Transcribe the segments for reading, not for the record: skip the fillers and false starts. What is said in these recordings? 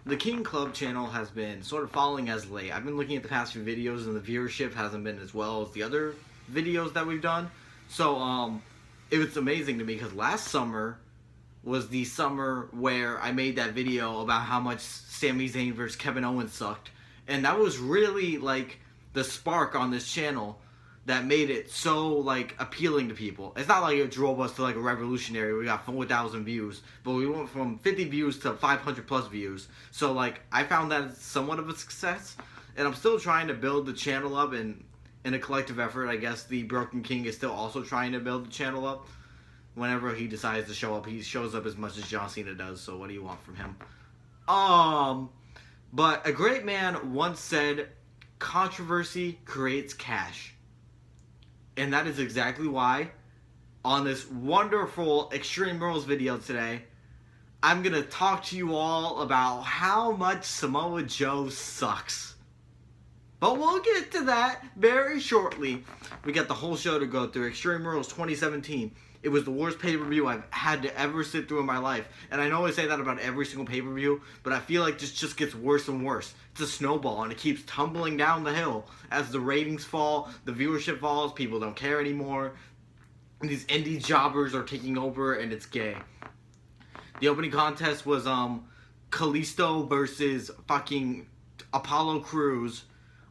the King Club channel has been sort of falling as late. I've been looking at the past few videos and the viewership hasn't been as well as the other videos that we've done. So, it was amazing to me because last summer was the summer where I made that video about how much Sami Zayn versus Kevin Owens sucked. And that was really, like, the spark on this channel that made it so, like, appealing to people. It's not like it drove us to, like, a revolutionary. We got 4,000 views. But we went from 50 views to 500 plus views. So, like, I found that somewhat of a success. And I'm still trying to build the channel up in a collective effort. I guess the Broken King is still also trying to build the channel up. Whenever he decides to show up, he shows up as much as John Cena does. So what do you want from him? But a great man once said, controversy creates cash. And that is exactly why, on this wonderful Extreme Rules video today, I'm going to talk to you all about how much Samoa Joe sucks. But we'll get to that very shortly. We got the whole show to go through. Extreme Rules 2017. It was the worst pay-per-view I've had to ever sit through in my life. And I know I say that about every single pay-per-view, but I feel like this just gets worse and worse. It's a snowball, and it keeps tumbling down the hill. As the ratings fall, the viewership falls, people don't care anymore. And these indie jobbers are taking over, and it's gay. The opening contest was Kalisto versus fucking Apollo Crews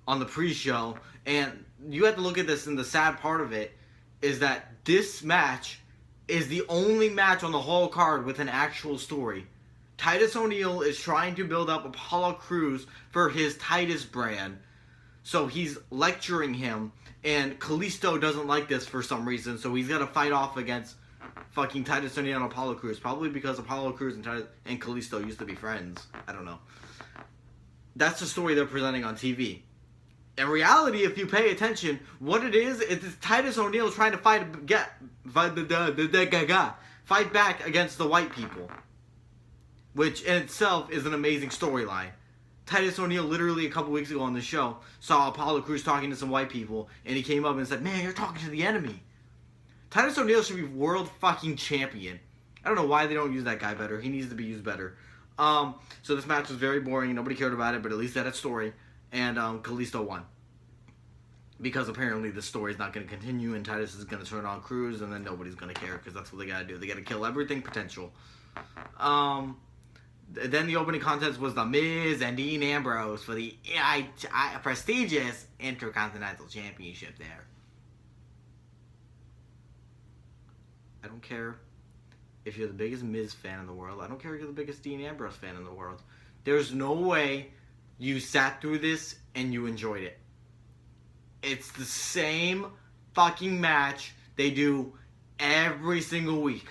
on the pre-show. And you have to look at this, and the sad part of it is that this match is the only match on the whole card with an actual story. Titus O'Neil is trying to build up Apollo Crews for his Titus brand. So he's lecturing him, and Kalisto doesn't like this for some reason, so he's got to fight off against fucking Titus O'Neil and Apollo Crews. Probably because Apollo Crews and Kalisto used to be friends. I don't know. That's the story they're presenting on TV. In reality, if you pay attention, what it is Titus O'Neil trying to fight back against the white people. Which in itself is an amazing storyline. Titus O'Neil literally a couple weeks ago on the show saw Apollo Crews talking to some white people, and he came up and said, "Man, you're talking to the enemy." Titus O'Neil should be world fucking champion. I don't know why they don't use that guy better. He needs to be used better. So this match was very boring. Nobody cared about it, but at least it had a story. And Kalisto won. Because apparently the story's not going to continue and Titus is going to turn on Crews and then nobody's going to care because that's what they got to do. They got to kill everything potential. Then the opening contest was The Miz and Dean Ambrose for the prestigious Intercontinental Championship there. I don't care if you're the biggest Miz fan in the world. I don't care if you're the biggest Dean Ambrose fan in the world. There's no way you sat through this and you enjoyed it. It's the same fucking match they do every single week.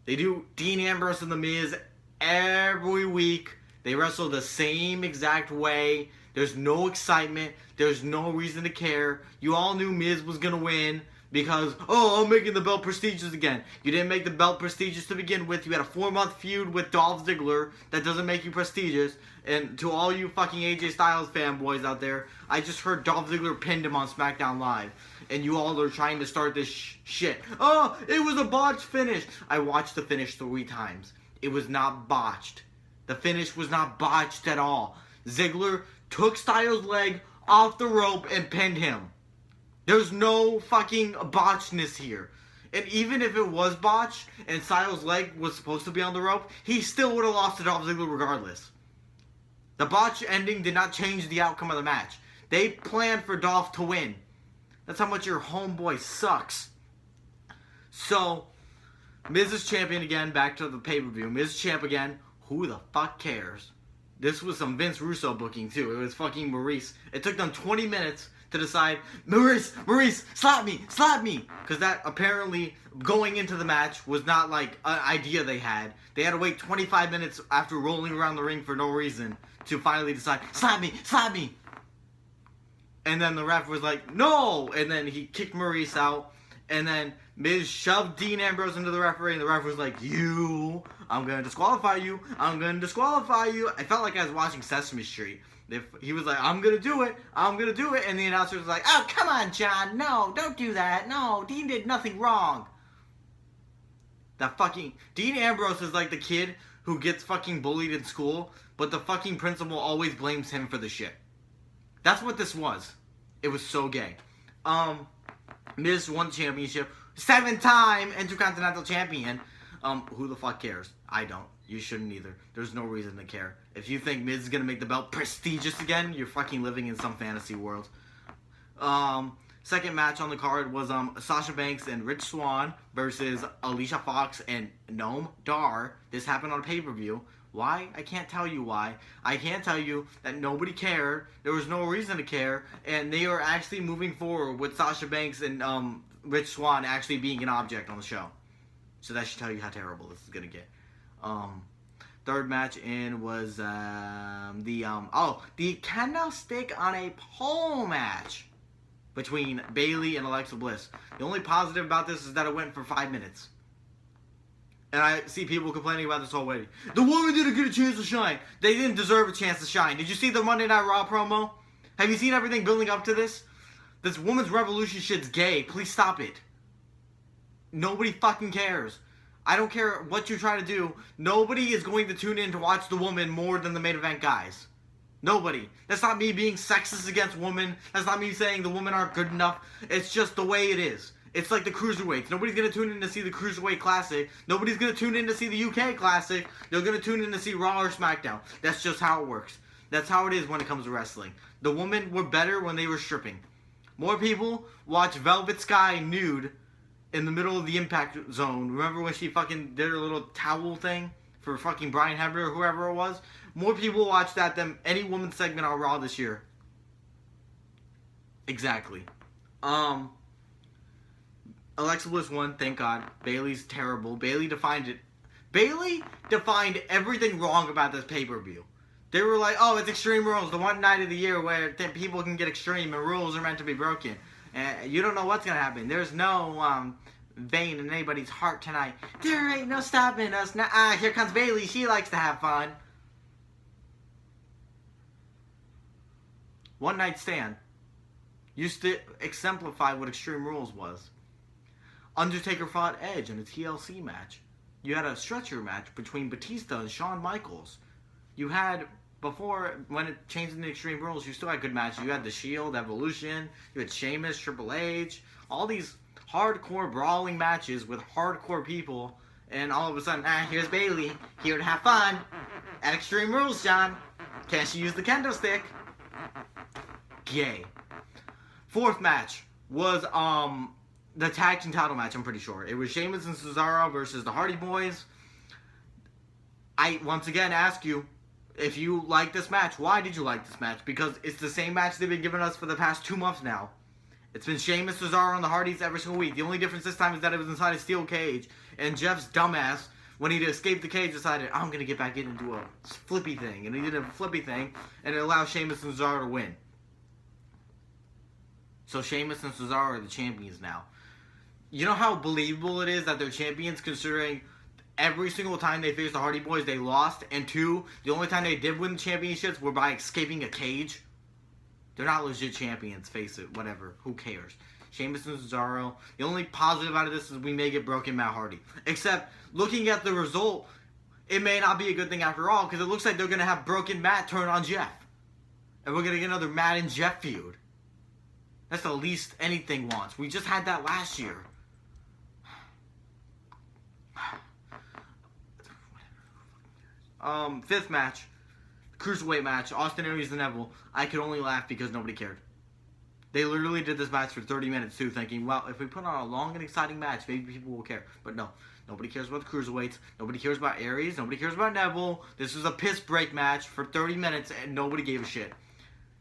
They do Dean Ambrose and The Miz every week. They wrestle the same exact way. There's no excitement. There's no reason to care. You all knew Miz was going to win because, oh, I'm making the belt prestigious again. You didn't make the belt prestigious to begin with. You had a 4-month feud with Dolph Ziggler. That doesn't make you prestigious. And to all you fucking AJ Styles fanboys out there, I just heard Dolph Ziggler pinned him on SmackDown Live. And you all are trying to start this shit. Oh, it was a botched finish. I watched the finish 3 times. It was not botched. The finish was not botched at all. Ziggler took Styles' leg off the rope and pinned him. There's no fucking botchedness here. And even if it was botched and Styles' leg was supposed to be on the rope, he still would have lost to Dolph Ziggler regardless. The botch ending did not change the outcome of the match. They planned for Dolph to win. That's how much your homeboy sucks. So, Miz is champion again, back to the pay-per-view. Miz champ again. Who the fuck cares? This was some Vince Russo booking too. It was fucking Maurice. It took them 20 minutes to decide, Maurice, slap me. Because that apparently, going into the match, was not like an idea they had. They had to wait 25 minutes after rolling around the ring for no reason to finally decide, slap me. And then the ref was like, no! And then he kicked Maurice out. And then Miz shoved Dean Ambrose into the referee, and the ref was like, I'm going to disqualify you. I felt like I was watching Sesame Street. He was like, I'm going to do it. And the announcer was like, oh, come on, John. No, don't do that. No, Dean did nothing wrong. That fucking... Dean Ambrose is like the kid who gets fucking bullied in school, but the fucking principal always blames him for the shit. That's what this was. It was so gay. Miz won the championship. 7-time Intercontinental Champion. Who the fuck cares? I don't. You shouldn't either. There's no reason to care. If you think Miz is gonna make the belt prestigious again, you're fucking living in some fantasy world. Second match on the card was Sasha Banks and Rich Swann versus Alicia Fox and Noam Dar. This happened on a pay-per-view. Why? I can't tell you why. I can't tell you that nobody cared. There was no reason to care. And they are actually moving forward with Sasha Banks and Rich Swann actually being an object on the show. So that should tell you how terrible this is going to get. Third match in was the candlestick on a pole match between Bayley and Alexa Bliss. The only positive about this is that it went for 5 minutes. And I see people complaining about this already. The woman didn't get a chance to shine. They didn't deserve a chance to shine. Did you see the Monday Night Raw promo? Have you seen everything building up to this? This woman's revolution shit's gay. Please stop it. Nobody fucking cares. I don't care what you're trying to do. Nobody is going to tune in to watch the woman more than the main event guys. Nobody. That's not me being sexist against women. That's not me saying the women aren't good enough. It's just the way it is. It's like the Cruiserweights. Nobody's going to tune in to see the Cruiserweight Classic. Nobody's going to tune in to see the UK Classic. They're going to tune in to see Raw or SmackDown. That's just how it works. That's how it is when it comes to wrestling. The women were better when they were stripping. More people watch Velvet Sky nude in the middle of the Impact Zone. Remember when she fucking did her little towel thing for fucking Brian Hebner or whoever it was? More people watch that than any women's segment on Raw this year. Exactly. Alexa Bliss won, thank God. Bayley's terrible. Bayley defined it. Bayley defined everything wrong about this pay-per-view. They were like, oh, it's Extreme Rules, the one night of the year where people can get extreme and rules are meant to be broken. You don't know what's going to happen. There's no vein in anybody's heart tonight. There ain't no stopping us. Here comes Bayley. She likes to have fun. One night stand used to exemplify what Extreme Rules was. Undertaker fought Edge in a TLC match. You had a stretcher match between Batista and Shawn Michaels. You had, before, when it changed into Extreme Rules, you still had good matches. You had The Shield, Evolution, you had Sheamus, Triple H, all these hardcore brawling matches with hardcore people, and all of a sudden, here's Bayley, here to have fun. At Extreme Rules, John. Can't she use the kendo stick? Gay. Fourth match was, the tag team title match, I'm pretty sure. It was Sheamus and Cesaro versus the Hardy Boys. I, once again, ask you, if you like this match, why did you like this match? Because it's the same match they've been giving us for the past 2 months now. It's been Sheamus, Cesaro, and the Hardys every single week. The only difference this time is that it was inside a steel cage. And Jeff's dumbass, when he escaped the cage, decided, I'm going to get back in and do a flippy thing. And he did a flippy thing, and it allowed Sheamus and Cesaro to win. So Sheamus and Cesaro are the champions now. You know how believable it is that they're champions, considering every single time they faced the Hardy Boys, they lost, and 2, the only time they did win the championships were by escaping a cage? They're not legit champions, face it, whatever, who cares? Sheamus and Cesaro, the only positive out of this is we may get broken Matt Hardy. Except, looking at the result, it may not be a good thing after all, because it looks like they're going to have broken Matt turn on Jeff. And we're going to get another Matt and Jeff feud. That's the least anything wants. We just had that last year. Fifth match, Cruiserweight match, Austin Aries and Neville. I could only laugh because nobody cared. They literally did this match for 30 minutes too, thinking, well, if we put on a long and exciting match, maybe people will care. But no, nobody cares about the Cruiserweights. Nobody cares about Aries. Nobody cares about Neville. This was a piss break match for 30 minutes and nobody gave a shit.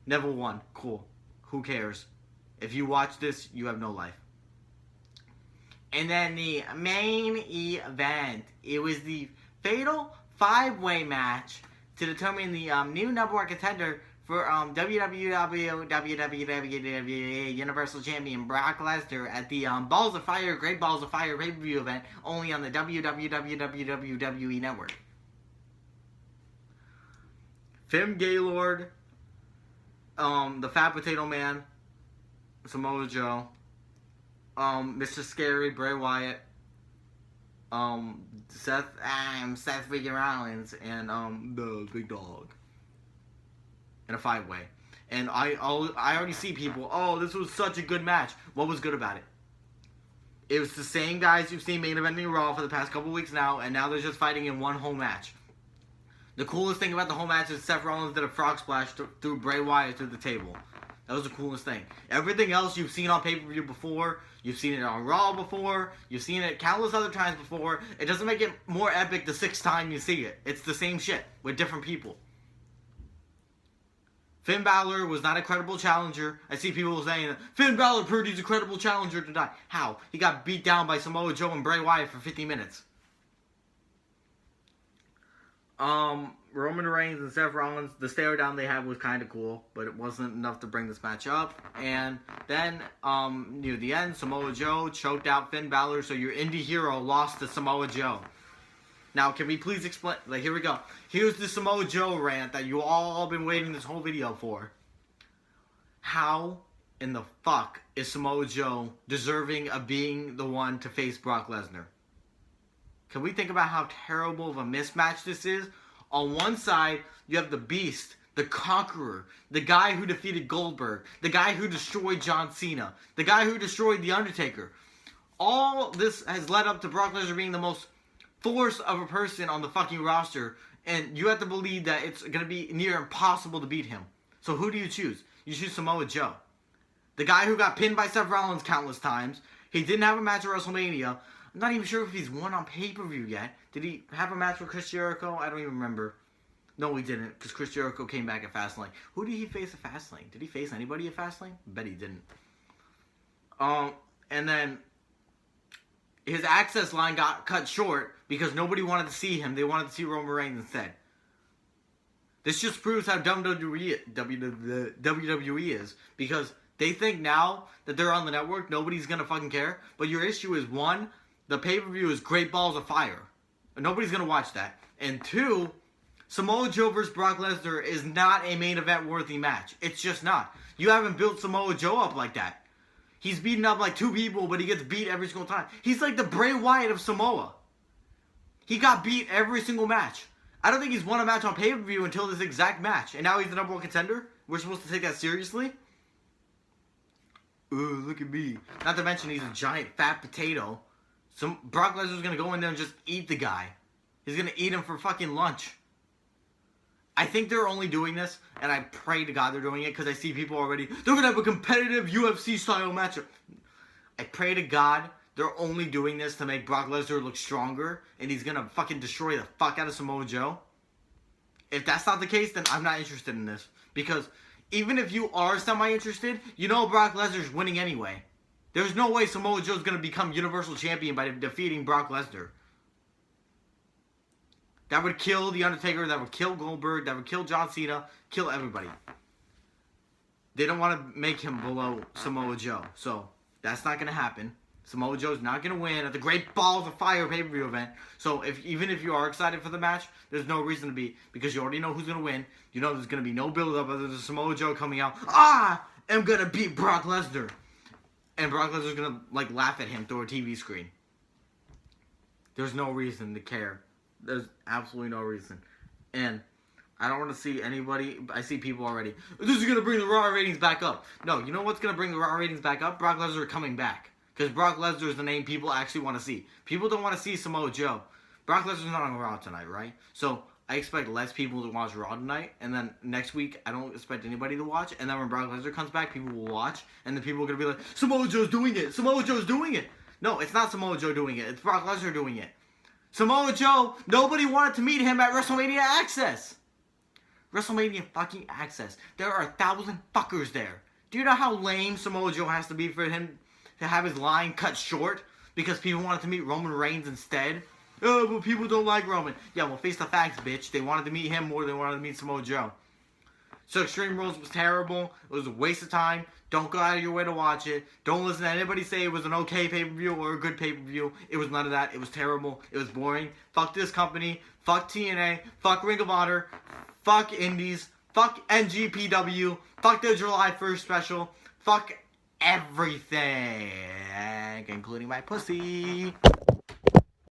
Neville won. Cool. Who cares? If you watch this, you have no life. And then the main event. It was the Fatal 5-way match to determine the new number 1 contender for WWE Universal Champion Brock Lesnar at the Balls of Fire, Great Balls of Fire pay-per-view event, only on the WWE Network. Finn Gaylord, the Fat Potato Man, Samoa Joe, Mr. Scary, Bray Wyatt, Seth freaking Rollins and the big dog in a 5-way. And I already see people, oh, this was such a good match. What was good about it? It was the same guys you've seen main eventing Raw for the past couple weeks now, and now they're just fighting in one whole match. The coolest thing about the whole match is Seth Rollins did a frog splash through Bray Wyatt through the table. That was the coolest thing. Everything else you've seen on pay-per-view before, you've seen it on Raw before, you've seen it countless other times before. It doesn't make it more epic the 6th time you see it. It's the same shit with different people. Finn Balor was not a credible challenger. I see people saying that Finn Balor proved he's a credible challenger tonight. How? He got beat down by Samoa Joe and Bray Wyatt for 50 minutes. Roman Reigns and Seth Rollins, the stare down they had was kind of cool, but it wasn't enough to bring this match up. And then, near the end, Samoa Joe choked out Finn Balor, so your indie hero lost to Samoa Joe. Now, can we please explain? Like, here we go. Here's the Samoa Joe rant that you all been waiting this whole video for. How in the fuck is Samoa Joe deserving of being the one to face Brock Lesnar? Can we think about how terrible of a mismatch this is? On one side, you have the Beast, the Conqueror, the guy who defeated Goldberg, the guy who destroyed John Cena, the guy who destroyed The Undertaker. All this has led up to Brock Lesnar being the most force of a person on the fucking roster, and you have to believe that it's going to be near impossible to beat him. So who do you choose? You choose Samoa Joe. The guy who got pinned by Seth Rollins countless times. He didn't have a match at WrestleMania. I'm not even sure if he's won on pay-per-view yet. Did he have a match with Chris Jericho? I don't even remember. No, he didn't, because Chris Jericho came back at Fastlane. Who did he face at Fastlane? Did he face anybody at Fastlane? Bet he didn't. And then his access line got cut short because nobody wanted to see him. They wanted to see Roman Reigns instead. This just proves how dumb WWE is, because they think now that they're on the network, nobody's going to fucking care. But your issue is, one, the pay-per-view is Great Balls of Fire. Nobody's going to watch that. And two, Samoa Joe versus Brock Lesnar is not a main event worthy match. It's just not. You haven't built Samoa Joe up like that. He's beaten up like 2 people, but he gets beat every single time. He's like the Bray Wyatt of Samoa. He got beat every single match. I don't think he's won a match on pay-per-view until this exact match. And now he's the #1 contender? We're supposed to take that seriously? Ooh, look at me. Not to mention he's a giant fat potato. Brock Lesnar's going to go in there and just eat the guy. He's going to eat him for fucking lunch. I think they're only doing this, and I pray to God they're doing it, because I see people already, they're going to have a competitive UFC-style matchup. I pray to God they're only doing this to make Brock Lesnar look stronger, and he's going to fucking destroy the fuck out of Samoa Joe. If that's not the case, then I'm not interested in this. Because even if you are semi-interested, you know Brock Lesnar's winning anyway. There's no way Samoa Joe's going to become Universal Champion by defeating Brock Lesnar. That would kill The Undertaker, that would kill Goldberg, that would kill John Cena, kill everybody. They don't want to make him below Samoa Joe. So, that's not going to happen. Samoa Joe's not going to win at the Great Balls of Fire pay-per-view event. So, even if you are excited for the match, there's no reason to be, because you already know who's going to win. You know there's going to be no build-up other than Samoa Joe coming out, I'm going to beat Brock Lesnar. And Brock Lesnar's going to, laugh at him through a TV screen. There's no reason to care. There's absolutely no reason. And I don't want to see anybody, I see people already, this is going to bring the Raw ratings back up. No, you know what's going to bring the Raw ratings back up? Brock Lesnar coming back. Because Brock Lesnar is the name people actually want to see. People don't want to see Samoa Joe. Brock Lesnar's not on Raw tonight, right? So, I expect less people to watch Raw tonight, and then next week, I don't expect anybody to watch, and then when Brock Lesnar comes back, people will watch, and then people are going to be like, Samoa Joe's doing it! Samoa Joe's doing it! No, it's not Samoa Joe doing it, it's Brock Lesnar doing it. Samoa Joe, nobody wanted to meet him at WrestleMania Access! WrestleMania fucking Access. There are 1,000 fuckers there. Do you know how lame Samoa Joe has to be for him to have his line cut short? Because people wanted to meet Roman Reigns instead? Oh, but people don't like Roman. Yeah, well, face the facts, bitch. They wanted to meet him more than they wanted to meet Samoa Joe. So Extreme Rules was terrible. It was a waste of time. Don't go out of your way to watch it. Don't listen to anybody say it was an okay pay-per-view or a good pay-per-view. It was none of that. It was terrible. It was boring. Fuck this company. Fuck TNA. Fuck Ring of Honor. Fuck Indies. Fuck NGPW. Fuck the July 1st special. Fuck everything. Including my pussy.